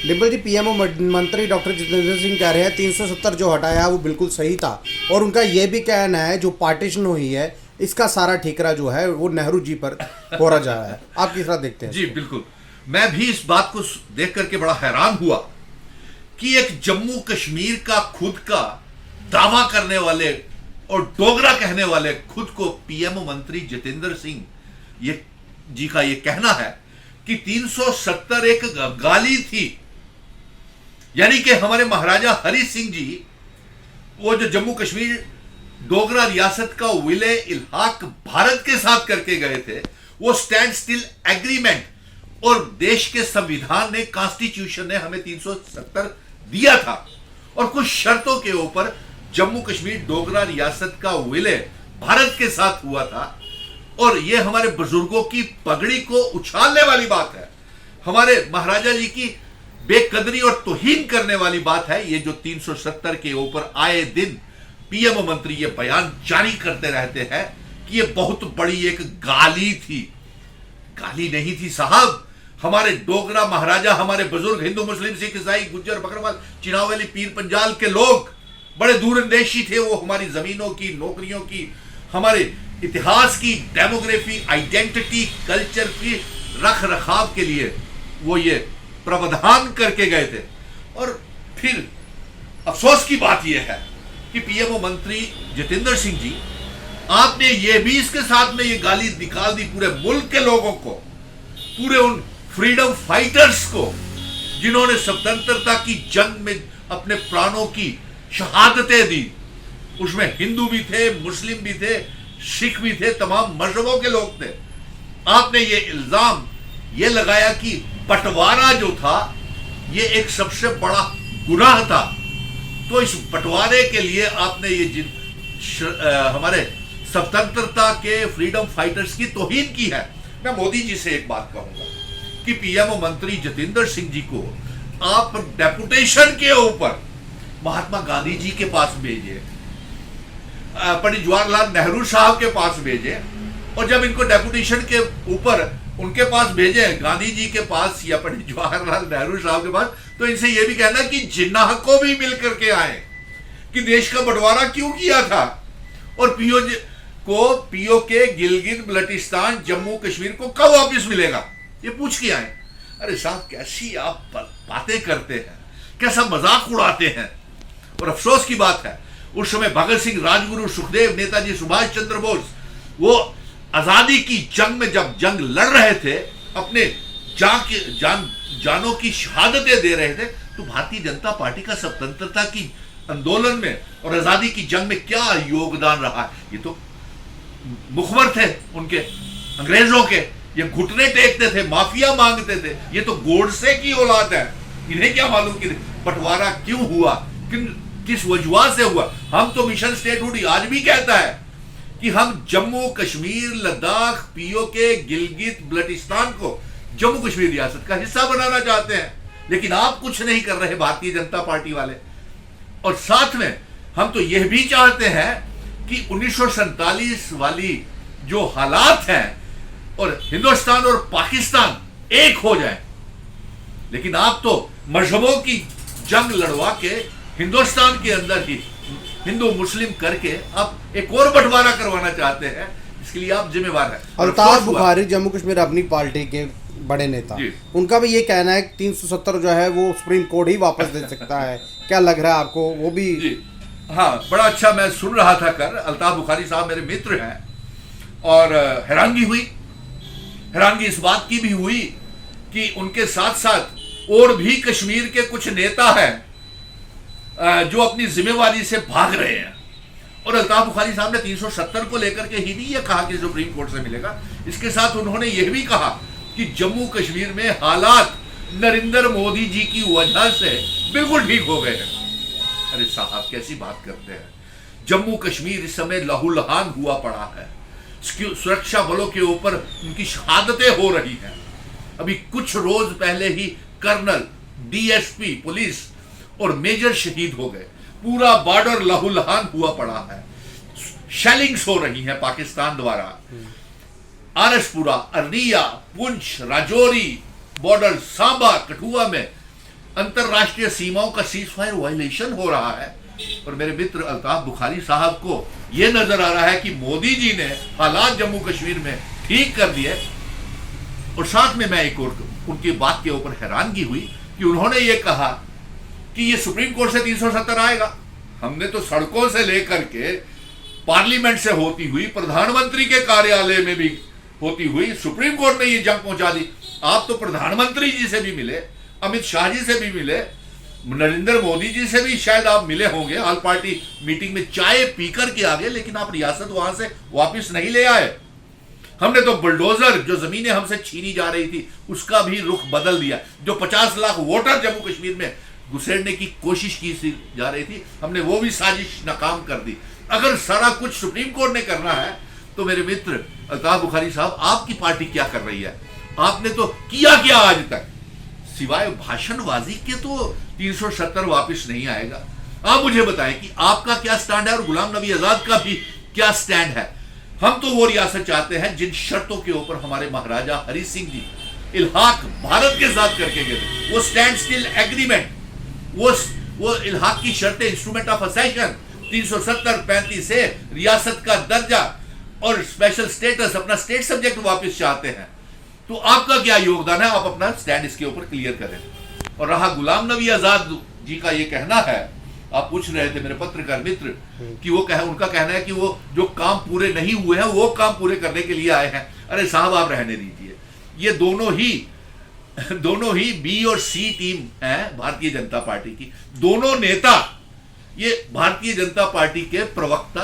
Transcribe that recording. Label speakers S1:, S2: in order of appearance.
S1: डिम्पल जी, PMO मंत्री doctor Jitendra Singh कह रहे हैं 370 जो हटाया वो बिल्कुल सही था, और उनका ये भी कहना है जो पार्टीशन हुई है इसका सारा ठीकरा जो है वो नेहरू जी पर फोड़ा जा रहा है। आप किस तरह देखते हैं?
S2: जी बिल्कुल, मैं भी इस बात को देख करके बड़ा हैरान हुआ कि एक जम्मू कश्मीर का खुद का दावा करने वाले और डोगरा कहने वाले खुद को पीएमओ मंत्री जितेंद्र सिंह ये जी का ये कहना है कि 370 एक गाली थी। यानी कि हमारे महाराजा हरि सिंह जी वो जो जम्मू कश्मीर डोगरा रियासत का विलय इल्हाक भारत के साथ करके गए थे, वो स्टैंड स्टिल एग्रीमेंट, और देश के संविधान ने, कॉन्स्टिट्यूशन ने हमें 370 दिया था और कुछ शर्तों के ऊपर जम्मू कश्मीर डोगरा रियासत का विलय भारत के साथ हुआ था। और यह हमारे बुजुर्गों की पगड़ी को उछालने वाली बात है, हमारे महाराजा जी की बेकदरी और तौहीन करने वाली बात है। ये जो 370 के ऊपर आए दिन पीएमओ मंत्री ये बयान जारी करते रहते हैं कि ये बहुत बड़ी एक गाली थी। गाली नहीं थी साहब, हमारे डोगरा महाराजा, हमारे बुजुर्ग हिंदू मुस्लिम सिख ईसाई गुज्जर बकरवाल चिनावली पीर पंजाल के लोग बड़े दूरंदेशी थे। वो हमारी जमीनों की, नौकरियों की, हमारे इतिहास की, डेमोग्राफी, आइडेंटिटी, कल्चर की रख रखाव के लिए वो ये प्रावधान करके गए थे। और फिर अफसोस की बात यह है कि पीएमओ मंत्री जितेंद्र सिंह जी, आपने ये भी इसके साथ में ये गाली निकाल दी पूरे मुल्क के लोगों को, पूरे उन फ्रीडम फाइटर्स को जिन्होंने स्वतंत्रता की जंग में अपने प्राणों की शहादतें दी। उसमें हिंदू भी थे, मुस्लिम भी थे, सिख भी थे, तमाम मजहबों के लोग थे। आपने ये इल्जाम ये लगाया कि बंटवारा जो था ये एक सबसे बड़ा गुनाह था, तो इस बंटवारे के लिए आपने ये हमारे स्वतंत्रता के फ्रीडम फाइटर्स की तौहीन की है। मैं मोदी जी से एक बात कहूंगा कि पीएमओ मंत्री जितेंद्र सिंह जी को आप डेपुटेशन के ऊपर महात्मा गांधी जी के पास भेजे, पंडित जवाहरलाल नेहरू साहब के पास भेजे, और जब इनको डेपुटेशन के ऊपर उनके पास भेजे, गांधी जी के पास या पंडित जवाहरलाल नेहरू साहब के पास, तो इनसे यह भी कहना कि जिन्नाह को भी मिल करके आए कि देश का बंटवारा क्यों किया था, और पीओ के गिलगित बल्टिस्तान जम्मू कश्मीर को कब वापस मिलेगा, ये पूछ के आए। अरे साहब, कैसी आप बातें करते हैं, कैसा मजाक उड़ाते हैं। और अफसोस की बात है, उस समय भगत सिंह, राजगुरु, सुखदेव, नेताजी सुभाष चंद्र बोस वो आजादी की जंग में जब जंग लड़ रहे थे, अपने जानों की शहादतें दे रहे थे, तो भारतीय जनता पार्टी का स्वतंत्रता की आंदोलन में और आजादी की जंग में क्या योगदान रहा है। ये तो मुखबर थे उनके, अंग्रेजों के, ये घुटने टेकते थे, माफिया मांगते थे। ये तो गोडसे की औलाद है, इन्हें क्या मालूम कि बंटवारा क्यों हुआ, किस वजह से हुआ। हम तो मिशन स्टेटहुड आज भी कहता है कि हम जम्मू कश्मीर, लद्दाख, पीओ के गिलगित बल्टिस्तान को जम्मू कश्मीर रियासत का हिस्सा बनाना चाहते हैं, लेकिन आप कुछ नहीं कर रहे भारतीय जनता पार्टी वाले। और साथ में हम तो यह भी चाहते हैं कि 1947 वाली जो हालात हैं और हिंदुस्तान और पाकिस्तान एक हो जाए, लेकिन आप तो मजहबों की जंग लड़वा के हिंदुस्तान के अंदर ही हिंदू मुस्लिम करके आप एक और बंटवारा करवाना चाहते हैं। इसके लिए आप जिम्मेवार हैं।
S1: अल्ताफ बुखारी जम्मू कश्मीर अपनी पार्टी के बड़े नेता, उनका भी ये कहना है कि 370 जो है वो सुप्रीम कोर्ट ही वापस दे सकता है। क्या लग रहा है आपको? वो भी
S2: हाँ, बड़ा अच्छा मैं सुन रहा था कर अल्ताफ बुखारी साहब मेरे मित्र हैं, और हैरानगी इस बात की भी हुई कि उनके साथ साथ और भी कश्मीर के कुछ नेता हैं जो अपनी जिम्मेवारी से भाग रहे हैं। और अल्ताफ बुखारी साहब ने 370 को लेकर के ही नहीं ये कहा कि सुप्रीम कोर्ट से मिलेगा, इसके साथ उन्होंने यह भी कहा कि जम्मू कश्मीर में हालात नरेंद्र मोदी जी की वजह से बिल्कुल ठीक हो गए हैं। अरे साहब, कैसी बात करते हैं। जम्मू कश्मीर इस समय लहूलुहान हुआ पड़ा है, सुरक्षा बलों के ऊपर उनकी शहादतें हो रही हैं। अभी कुछ रोज पहले ही कर्नल, डीएसपी पुलिस और मेजर शहीद हो गए। पूरा बॉर्डर लहूलुहान हुआ पड़ा है, शेलिंग्स हो रही हैं पाकिस्तान द्वारा। आरसपुरा, अरनिया, पुंछ, राजौरी बॉर्डर, सांबा, कठुआ में अंतरराष्ट्रीय सीमाओं का सीज फायर वायलेशन हो रहा है। और मेरे मित्र अल्ताफ बुखारी साहब को यह नजर आ रहा है कि मोदी जी ने हालात जम्मू कश्मीर में ठीक कर दिए। और साथ में मैं एक और उनकी बात के ऊपर हैरानगी हुई कि उन्होंने ये कहा कि ये सुप्रीम कोर्ट से 370 आएगा। हमने तो सड़कों से लेकर के पार्लियामेंट से होती हुई प्रधानमंत्री के कार्यालय में भी होती हुई सुप्रीम कोर्ट में ये जंग पहुंचा दी। आप तो प्रधानमंत्री जी से भी मिले, अमित शाह जी से भी मिले, नरेंद्र मोदी जी से भी शायद आप मिले होंगे ऑल पार्टी मीटिंग में चाय पीकर के आगे, लेकिन आप रियासत वहां से वापस नहीं ले आए। हमने तो बुलडोजर जो जमीनें हमसे छीनी जा रही थी उसका भी रुख बदल दिया। जो 50 लाख वोटर जम्मू कश्मीर में घुसेड़ने की कोशिश की जा रही थी, हमने वो भी साजिश नाकाम कर दी। अगर सारा कुछ सुप्रीम कोर्ट ने करना है तो मेरे मित्र अल्ताफ बुखारी साहब, आपकी पार्टी क्या कर रही है? आपने तो किया क्या आज तक? सिवाय भाषणबाजी के तो 370 वापस नहीं आएगा। आप मुझे बताएं कि आपका क्या स्टैंड है और गुलाम नबी आजाद का भी क्या स्टैंड है। हम तो वो रियासत चाहते हैं जिन शर्तों के ऊपर हमारे महाराजा हरि सिंह जी इल्हाक भारत के साथ करके गए थे, वो स्टैंड स्टिल एग्रीमेंट, वो इल्हाक की शर्तें, इंस्ट्रूमेंट ऑफ असेशन 370-35 से रियासत का दर्जा और स्पेशल स्टेटस, अपना स्टेट सब्जेक्ट वापस चाहते हैं। तो आपका क्या योगदान है? आप अपना स्टैंड इसके ऊपर क्लियर करें। और रहा गुलाम नबी आजाद जी का ये कहना है, आप पूछ रहे थे मेरे पत्रकार मित्र कि वो उनका कहना है कि वो जो काम पूरे नहीं हुए हैं वो काम पूरे करने के लिए आए हैं। अरे साहब, आप रहने दीजिए। ये दोनों ही बी और सी टीम है भारतीय जनता पार्टी की। दोनों नेता ये भारतीय जनता पार्टी के प्रवक्ता